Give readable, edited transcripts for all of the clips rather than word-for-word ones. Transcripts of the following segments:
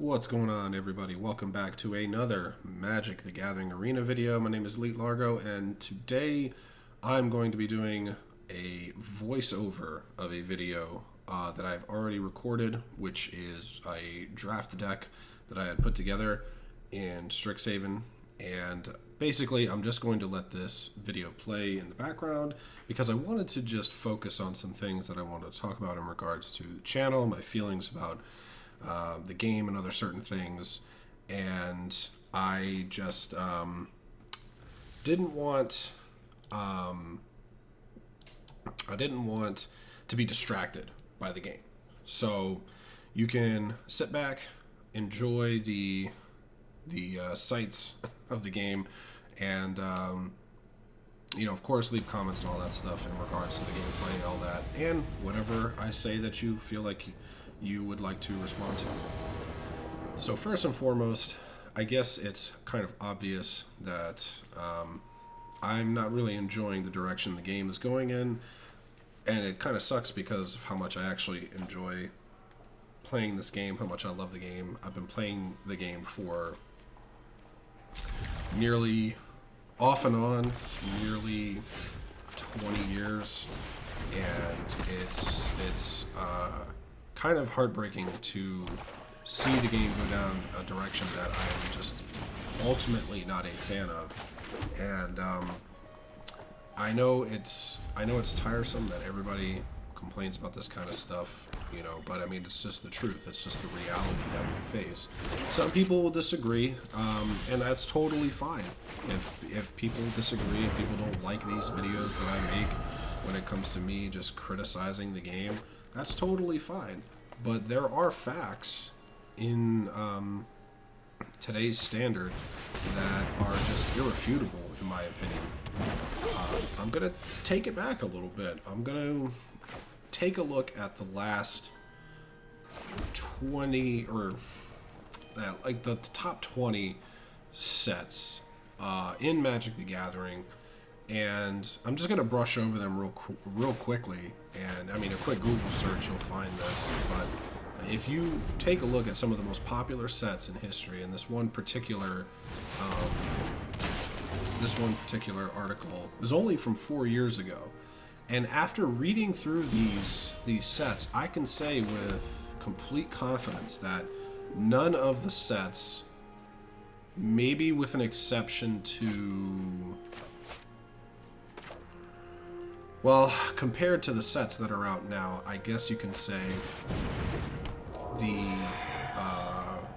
What's going on, everybody? Welcome back to another Magic the Gathering Arena video. My name is Elite Largo, and today I'm going to be doing a voiceover of a video that I've already recorded, which is a draft deck that I had put together in Strixhaven. And basically, I'm just going to let this video play in the background because I wanted to just focus on some things that I wanted to talk about in regards to the channel, my feelings about the game and other certain things, and I just didn't want to be distracted by the game. So you can sit back, enjoy the sights of the game, and of course, leave comments and all that stuff in regards to the gameplay and all that, and whatever I say that you feel like you would like to respond to. So first and foremost, I guess it's kind of obvious that I'm not really enjoying the direction the game is going in, and it kind of sucks because of how much I actually enjoy playing this game, how much I love the game. I've been playing the game for nearly, off and on, nearly 20 years, and it's kind of heartbreaking to see the game go down a direction that I am just ultimately not a fan of. And I know it's tiresome that everybody complains about this kind of stuff, but I mean, it's just the truth. It's just the reality that we face. Some people will disagree, and that's totally fine. If people disagree, if people don't like these videos that I make when it comes to me just criticizing the game, that's totally fine. But there are facts in today's standard that are just irrefutable, in my opinion. I'm going to take it back a little bit. I'm going to take a look at the last 20, or like the top 20 sets in Magic the Gathering. And I'm just going to brush over them real quickly. And I mean, a quick Google search, you'll find this. But if you take a look at some of the most popular sets in history, and this one particular article was only from 4 years ago. And after reading through these sets, I can say with complete confidence that none of the sets, maybe with an exception to, well, compared to the sets that are out now, I guess you can say the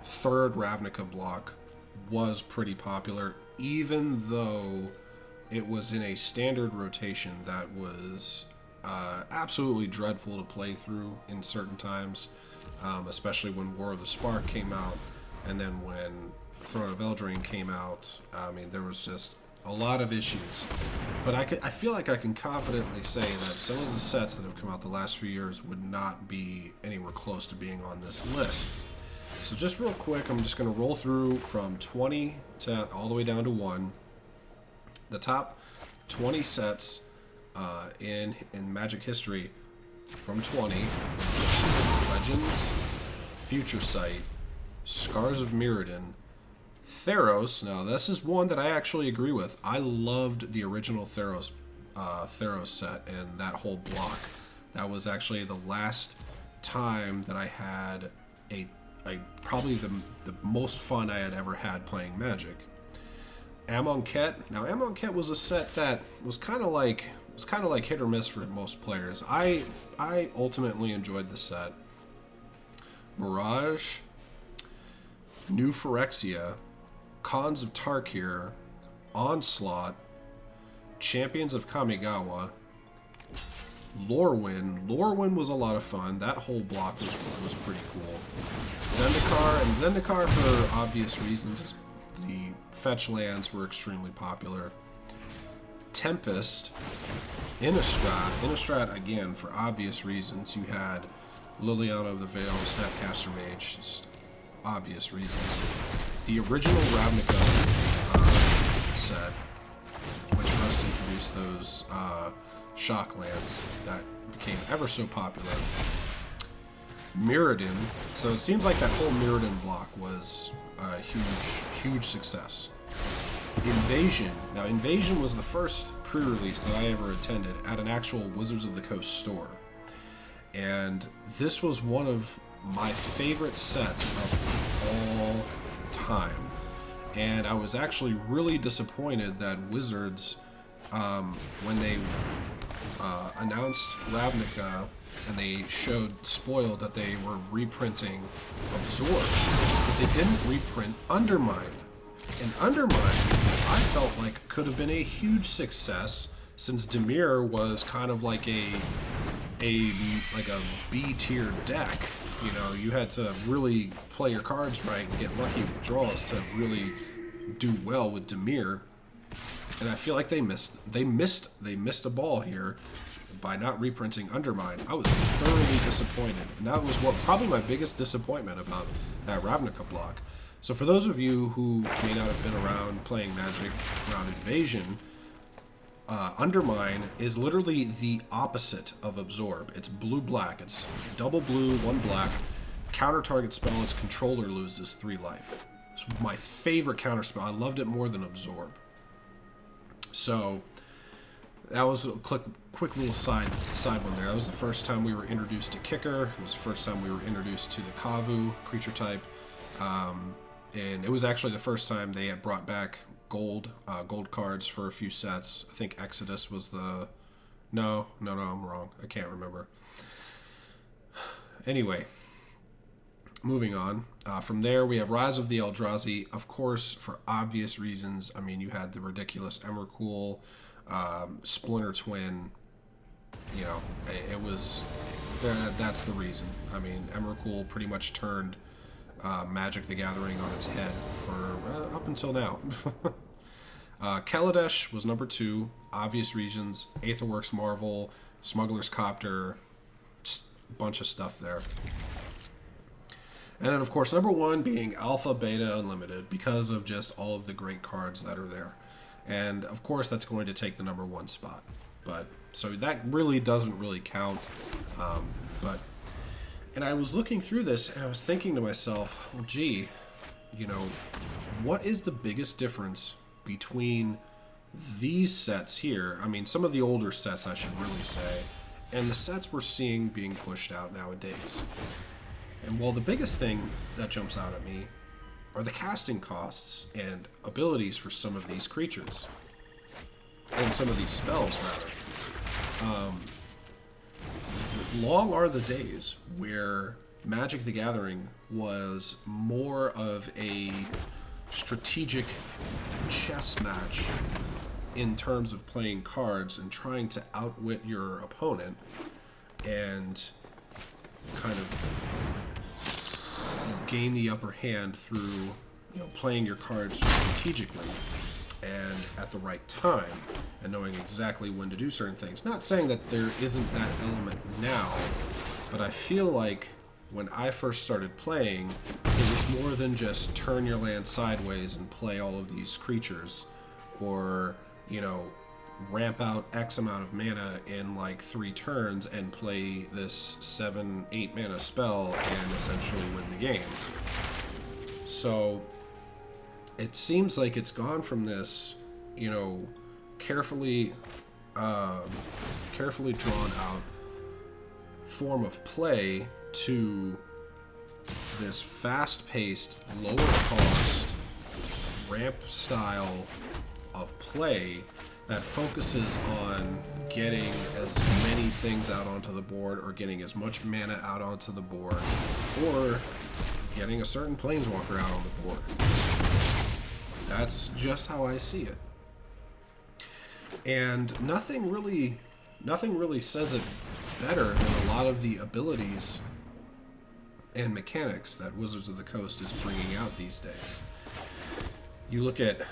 third Ravnica block was pretty popular, even though it was in a standard rotation that was absolutely dreadful to play through in certain times, especially when War of the Spark came out, and then when Throne of Eldraine came out. I mean, there was just a lot of issues, but I feel like I can confidently say that some of the sets that have come out the last few years would not be anywhere close to being on this list. So just real quick, I'm just going to roll through from 20 to all the way down to 1. The top 20 sets in Magic history from 20: Legends, Future Sight, Scars of Mirrodin, Theros. Now, this is one that I actually agree with. I loved the original Theros set and that whole block. That was actually the last time that I had probably the most fun I had ever had playing Magic. Amonkhet. Now, Amonkhet was a set that was kind of like hit or miss for most players. I ultimately enjoyed the set. Mirage, New Phyrexia, Khans of Tarkir, Onslaught, Champions of Kamigawa, Lorwyn. Lorwyn was a lot of fun. That whole block was pretty cool. Zendikar, for obvious reasons, the fetch lands were extremely popular. Tempest, Innistrad again, for obvious reasons. You had Liliana of the Veil, Snapcaster Mage, just obvious reasons. The original Ravnica set, which first introduced those shock lands that became ever so popular. Mirrodin. So it seems like that whole Mirrodin block was a huge success. Invasion. Now, Invasion was the first pre-release that I ever attended at an actual Wizards of the Coast store. And this was one of my favorite sets of all time. And I was actually really disappointed that Wizards, when they announced Ravnica and they showed spoiled that they were reprinting Absorb, but they didn't reprint Undermine. And Undermine, I felt like could have been a huge success since Dimir was kind of like a B-tier deck. You know, you had to really play your cards right and get lucky with draws to really do well with Dimir. And I feel like they missed a ball here by not reprinting Undermine. I was thoroughly disappointed, and that was probably my biggest disappointment about that Ravnica block. So for those of you who may not have been around playing Magic around Invasion, Undermine is literally the opposite of Absorb. It's blue-black. It's double blue, 1 black. Counter target spell, its controller loses 3 life. It's my favorite counter spell. I loved it more than Absorb. So that was a quick little side one there. That was the first time we were introduced to Kicker. It was the first time we were introduced to the Kavu creature type. And it was actually the first time they had brought back gold cards for a few sets. I think Exodus was the... No, I'm wrong. I can't remember. Anyway, moving on. From there, we have Rise of the Eldrazi. Of course, for obvious reasons. I mean, you had the ridiculous Emrakul, Splinter Twin. You know, it was... That's the reason. I mean, Emrakul pretty much turned Magic the Gathering on its head for up until now. Kaladesh was number 2. Obvious reasons. Aetherworks Marvel, Smuggler's Copter, just a bunch of stuff there. And then, of course, number 1 being Alpha Beta Unlimited because of just all of the great cards that are there. And, of course, that's going to take the number 1 spot. But so that really doesn't really count. And I was looking through this and I was thinking to myself, well, gee, you know, what is the biggest difference between these sets here? I mean, some of the older sets, I should really say, and the sets we're seeing being pushed out nowadays. And well, the biggest thing that jumps out at me are the casting costs and abilities for some of these creatures. And some of these spells, rather. Long are the days where Magic the Gathering was more of a strategic chess match in terms of playing cards and trying to outwit your opponent and kind of gain the upper hand through playing your cards strategically and at the right time and knowing exactly when to do certain things. Not saying that there isn't that element now, but I feel like when I first started playing, it was more than just turn your land sideways and play all of these creatures, or, ramp out X amount of mana in like 3 turns and play this 7-8 mana spell and essentially win the game. So it seems like it's gone from this, carefully drawn out form of play to this fast-paced, lower-cost ramp style of play that focuses on getting as many things out onto the board, or getting as much mana out onto the board, or getting a certain planeswalker out on the board. That's just how I see it. And nothing really says it better than a lot of the abilities and mechanics that Wizards of the Coast is bringing out these days. You look at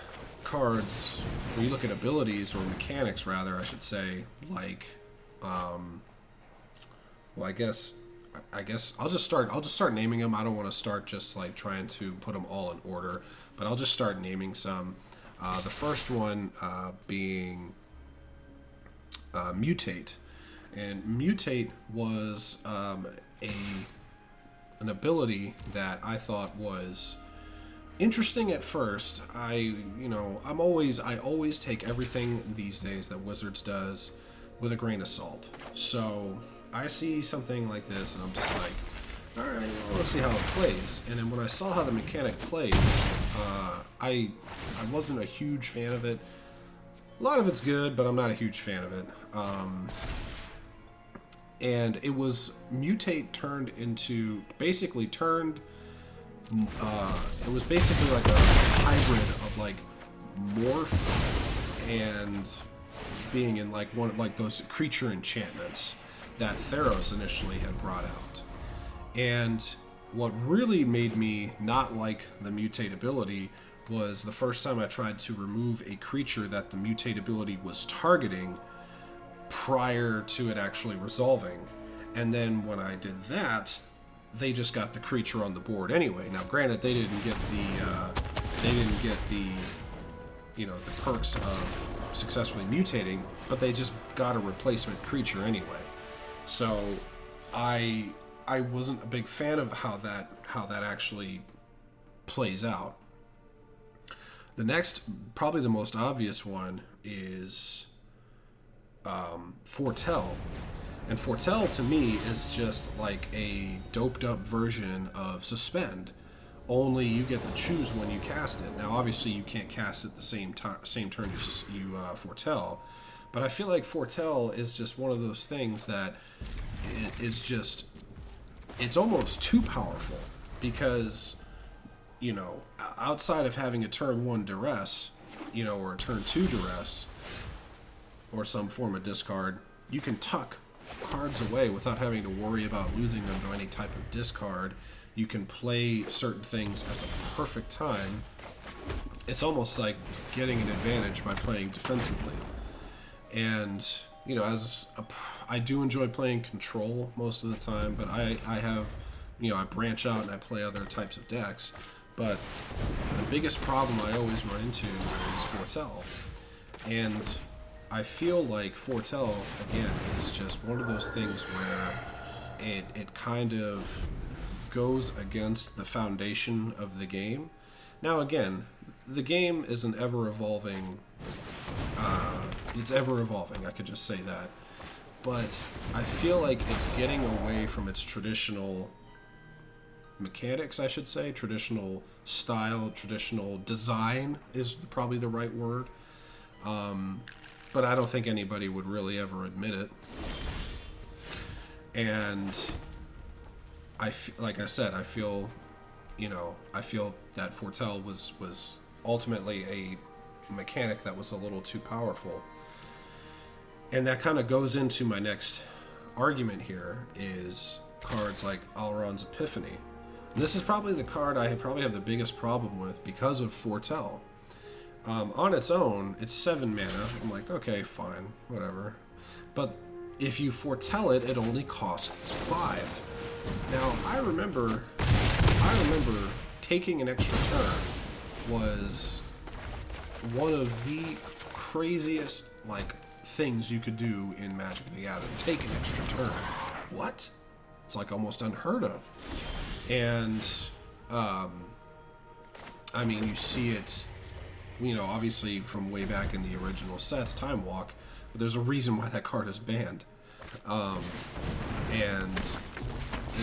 cards, or you look at abilities, or mechanics rather, I should say, like, I guess I'll just start naming them. I don't want to start just like trying to put them all in order, but I'll just start naming some. The first one being Mutate. And Mutate was a an ability that I thought was interesting at first. I always take everything these days that Wizards does with a grain of salt. So I see something like this and I'm just like, all right, well, let's see how it plays. And then when I saw how the mechanic plays, I wasn't a huge fan of it. A lot of it's good, but I'm not a huge fan of it. And it was mutate turned into basically turned. It was basically like a hybrid of like morph and being in like one of like those creature enchantments that Theros initially had brought out. And what really made me not like the mutate ability was the first time I tried to remove a creature that the mutate ability was targeting prior to it actually resolving. And then when I did that, they just got the creature on the board anyway. Now, granted, they didn't get the you know, the perks of successfully mutating, but they just got a replacement creature anyway. So I wasn't a big fan of how that actually plays out. The next, probably the most obvious one, is Foretell. And Foretell, to me, is just like a doped-up version of Suspend. Only you get to choose when you cast it. Now, obviously, you can't cast it the same turn you Foretell. But I feel like Foretell is just one of those things that is just... It's almost too powerful. Because, you know, outside of having a turn 1 duress, you know, or a turn 2 duress, or some form of discard, you can tuck cards away without having to worry about losing them to any type of discard. You can play certain things at the perfect time. It's almost like getting an advantage by playing defensively. And, you know, I do enjoy playing Control most of the time, but I have, you know, I branch out and I play other types of decks. But the biggest problem I always run into is Foretell. And I feel like Foretell, again, is just one of those things where it kind of goes against the foundation of the game. Now, again, the game is an ever-evolving... it's ever-evolving, I could just say that. But I feel like it's getting away from its traditional mechanics, I should say. Traditional style, traditional design is probably the right word. But I don't think anybody would really ever admit it. And like I said, I feel that Foretell was ultimately a mechanic that was a little too powerful. And that kind of goes into my next argument here, is cards like Alrund's Epiphany. And this is probably the card I probably have the biggest problem with because of Foretell. On its own, it's 7 mana. I'm like, okay, fine, whatever. But if you Foretell it, it only costs 5. Now, I remember taking an extra turn was one of the craziest, like, things you could do in Magic the Gathering. Take an extra turn. What? It's like almost unheard of. And, I mean, you see it, you know, obviously from way back in the original sets, Time Walk, but there's a reason why that card is banned. And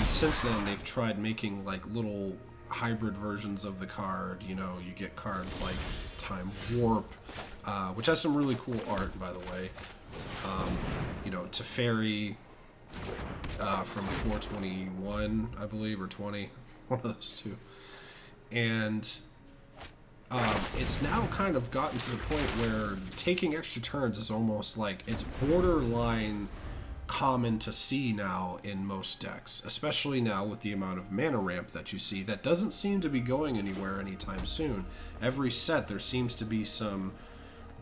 since then, they've tried making, like, little hybrid versions of the card. You know, you get cards like Time Warp, which has some really cool art, by the way. You know, Teferi from 421, I believe, or 20, one of those two. And it's now kind of gotten to the point where taking extra turns is almost like it's borderline common to see now in most decks, especially now with the amount of mana ramp that you see. That doesn't seem to be going anywhere anytime soon. Every set there seems to be some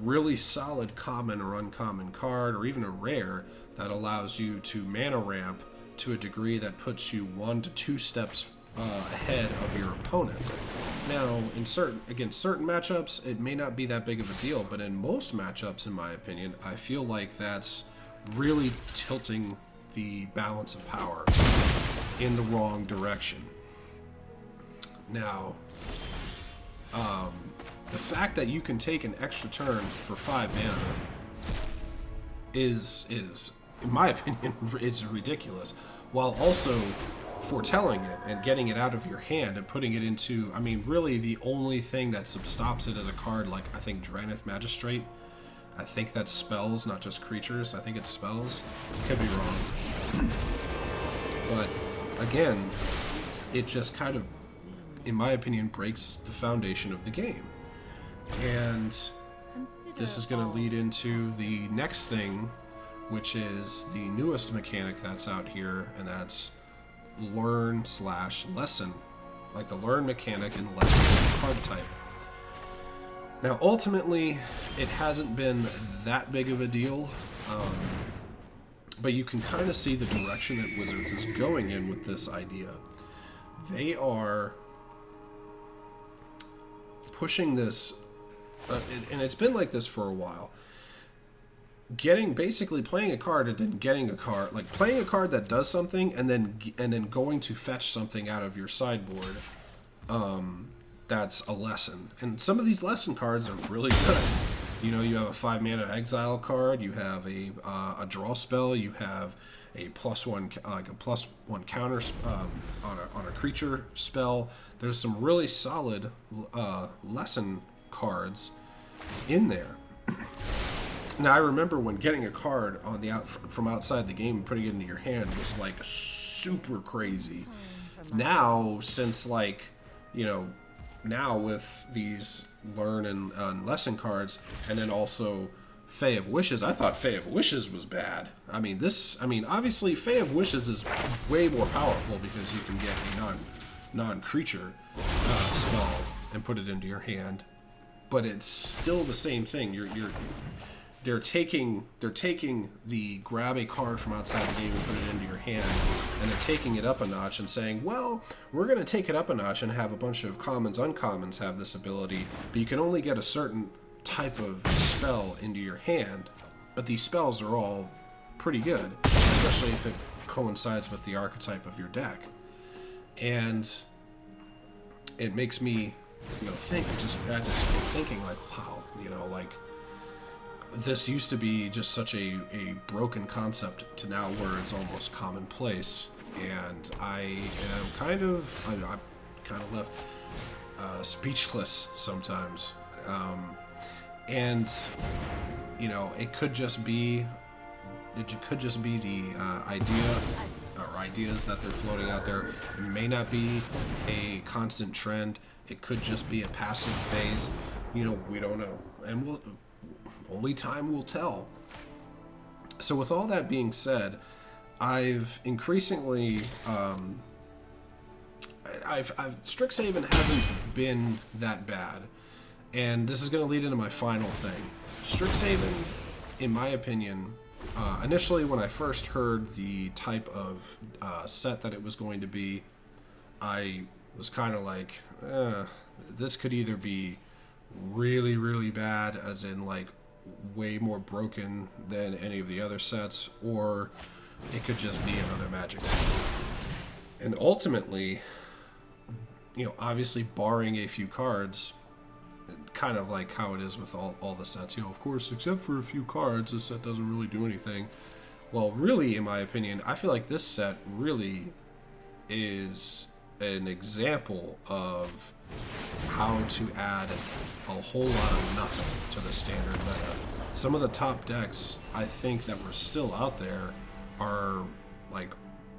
really solid common or uncommon card, or even a rare, that allows you to mana ramp to a degree that puts you 1 to 2 steps ahead of your opponent. Now, against certain matchups, it may not be that big of a deal, but in most matchups, in my opinion, I feel like that's really tilting the balance of power. in the wrong direction. Now, the fact that you can take an extra turn for 5 mana is in my opinion, it's ridiculous, while also foretelling it and getting it out of your hand and putting it into, I mean, really the only thing that stops it as a card, like I think Drannith Magistrate, I think that's spells, not just creatures. I think it's spells. Could be wrong. But again, it just kind of, in my opinion, breaks the foundation of the game. And this is going to lead into the next thing, which is the newest mechanic that's out here, and that's learn/lesson. Like the learn mechanic and lesson card type. Now, ultimately, it hasn't been that big of a deal, but you can kind of see the direction that Wizards is going in with this idea. They are pushing this, and it's been like this for a while, basically playing a card and then getting a card, like playing a card that does something and then going to fetch something out of your sideboard. That's a lesson, and some of these lesson cards are really good. You know, you have a 5 mana exile card, you have a draw spell, you have a +1 counter on a creature spell. There's some really solid lesson cards in there. Now, I remember when getting a card on from outside the game and putting it into your hand was like super crazy. Now, since like, you know, now with these learn and lesson cards, and then also Fae of Wishes, I thought Fae of Wishes was bad. I mean, obviously Fae of Wishes is way more powerful because you can get a non-creature spell and put it into your hand, but it's still the same thing. They're taking the grab a card from outside the game and put it into your hand, and they're taking it up a notch and saying, well, we're going to take it up a notch and have a bunch of commons, uncommons have this ability, but you can only get a certain type of spell into your hand. But these spells are all pretty good, especially if it coincides with the archetype of your deck. And it makes me, think, I just thinking like, wow, like, this used to be just such a broken concept to now where it's almost commonplace, and I'm kind of left speechless sometimes. And it could just be the idea or ideas that they're floating out there. It may not be a constant trend. It could just be a passive phase. We don't know, and only time will tell. So with all that being said, I've increasingly, Strixhaven hasn't been that bad. And this is going to lead into my final thing. Strixhaven, in my opinion, initially when I first heard the type of set that it was going to be, I was kind of like, this could either be really, really bad, as in like way more broken than any of the other sets, or it could just be another Magic set. And ultimately, obviously barring a few cards, kind of like how it is with all the sets, of course, except for a few cards, this set doesn't really do anything. Well, really, in my opinion, I feel like this set really is an example of how to add a whole lot of nothing to the standard meta. Some of the top decks, I think, that were still out there are like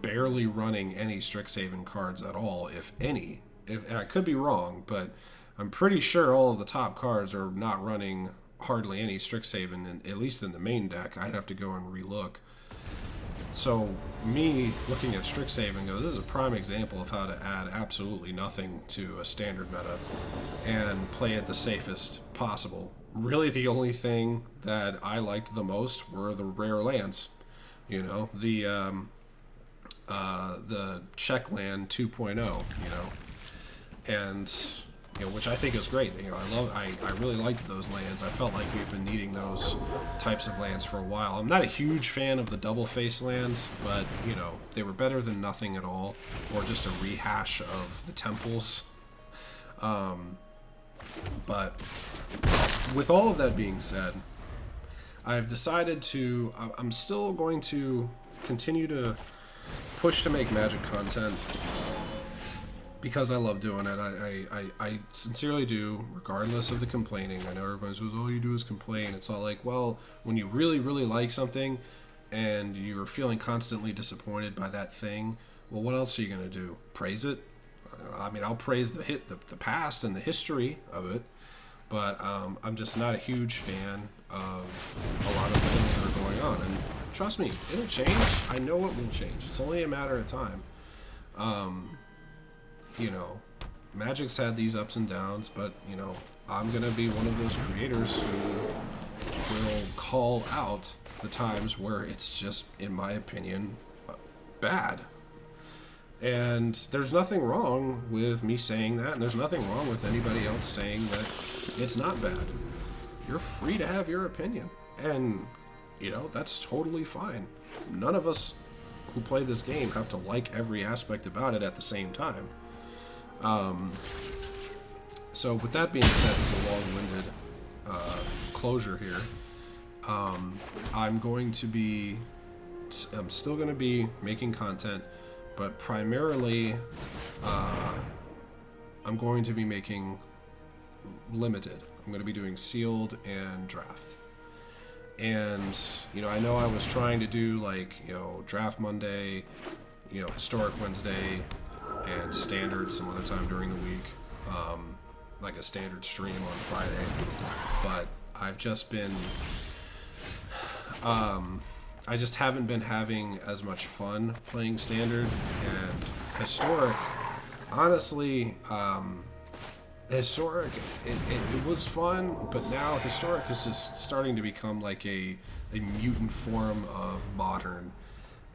barely running any Strixhaven cards at all, if any. And I could be wrong, but I'm pretty sure all of the top cards are not running hardly any Strixhaven, at least in the main deck. I'd have to go and relook. So me looking at Strixhaven goes, this is a prime example of how to add absolutely nothing to a standard meta and play it the safest possible. Really, the only thing that I liked the most were the rare lands. The check land 2.0, and which I think is great. I really liked those lands. I felt like we've been needing those types of lands for a while. I'm not a huge fan of the double face lands, but they were better than nothing at all, or just a rehash of the temples. But with all of that being said, I've decided to. I'm still going to continue to push to make Magic content, because I love doing it. I sincerely do, regardless of the complaining. I know everybody says, all you do is complain. It's all like, well, when you really, really like something and you're feeling constantly disappointed by that thing, well, what else are you going to do? Praise it? I mean, I'll praise the past and the history of it, but I'm just not a huge fan of a lot of things that are going on. And trust me, it'll change. I know it will change. It's only a matter of time. Magic's had these ups and downs, but, I'm going to be one of those creators who will call out the times where it's just, in my opinion, bad. And there's nothing wrong with me saying that, and there's nothing wrong with anybody else saying that it's not bad. You're free to have your opinion, and, that's totally fine. None of us who play this game have to like every aspect about it at the same time. So with that being said, it's a long-winded closure here. I'm still going to be making content, but primarily I'm going to be making limited. I'm going to be doing sealed and draft. And, I know I was trying to do Draft Monday, Historic Wednesday, and Standard some other time during the week, like a standard stream on Friday. But I've just been, I just haven't been having as much fun playing Standard. And Historic, honestly, Historic, it was fun, but now Historic is just starting to become like a mutant form of Modern,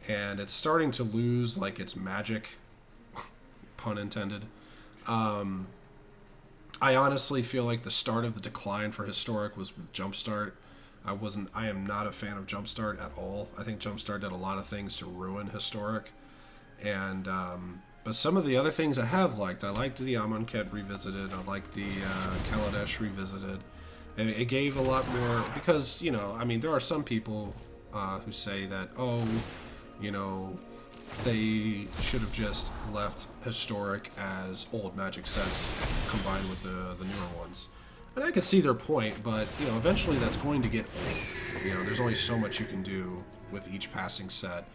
and it's starting to lose like its magic, pun intended. I honestly feel like the start of the decline for Historic was with Jumpstart. I am not a fan of Jumpstart at all. I think Jumpstart did a lot of things to ruin Historic, and but some of the other things I have liked. I liked the Amonkhet Revisited. I liked the Kaladesh Revisited. And it gave a lot more, because, there are some people who say that, they should have just left Historic as old Magic sets combined with the newer ones. And I could see their point, but, eventually that's going to get old. There's only so much you can do with each passing set.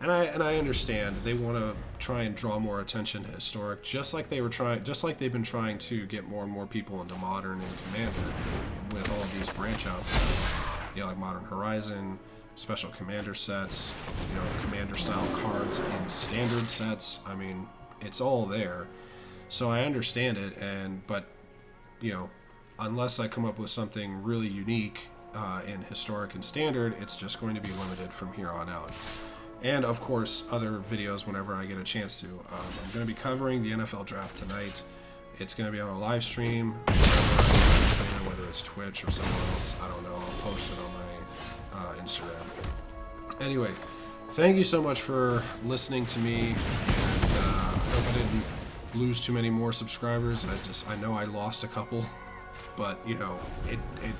And I understand they want to try and draw more attention to Historic, just like they've been trying to get more and more people into Modern and Commander with all of these branch out sets, like Modern Horizon, special Commander sets, Commander style cards in Standard sets. I mean, it's all there, so I understand it. But unless I come up with something really unique in Historic and Standard, it's just going to be limited from here on out. And, of course, other videos whenever I get a chance to. I'm going to be covering the NFL Draft tonight. It's going to be on a live stream, whether it's Twitch or somewhere else. I don't know. I'll post it on my Instagram. Anyway, thank you so much for listening to me. And I hope I didn't lose too many more subscribers. I know I lost a couple. But, it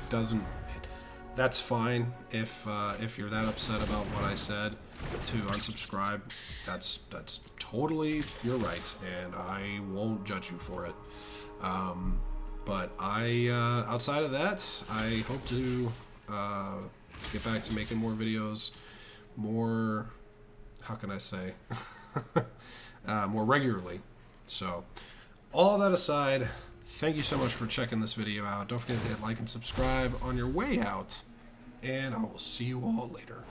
doesn't... That's fine if you're that upset about what I said to unsubscribe. That's totally your right, and I won't judge you for it. But outside of that, I hope to get back to making more videos, more, how can I say, more regularly. So, all that aside, thank you so much for checking this video out. Don't forget to hit like and subscribe on your way out, and I will see you all later.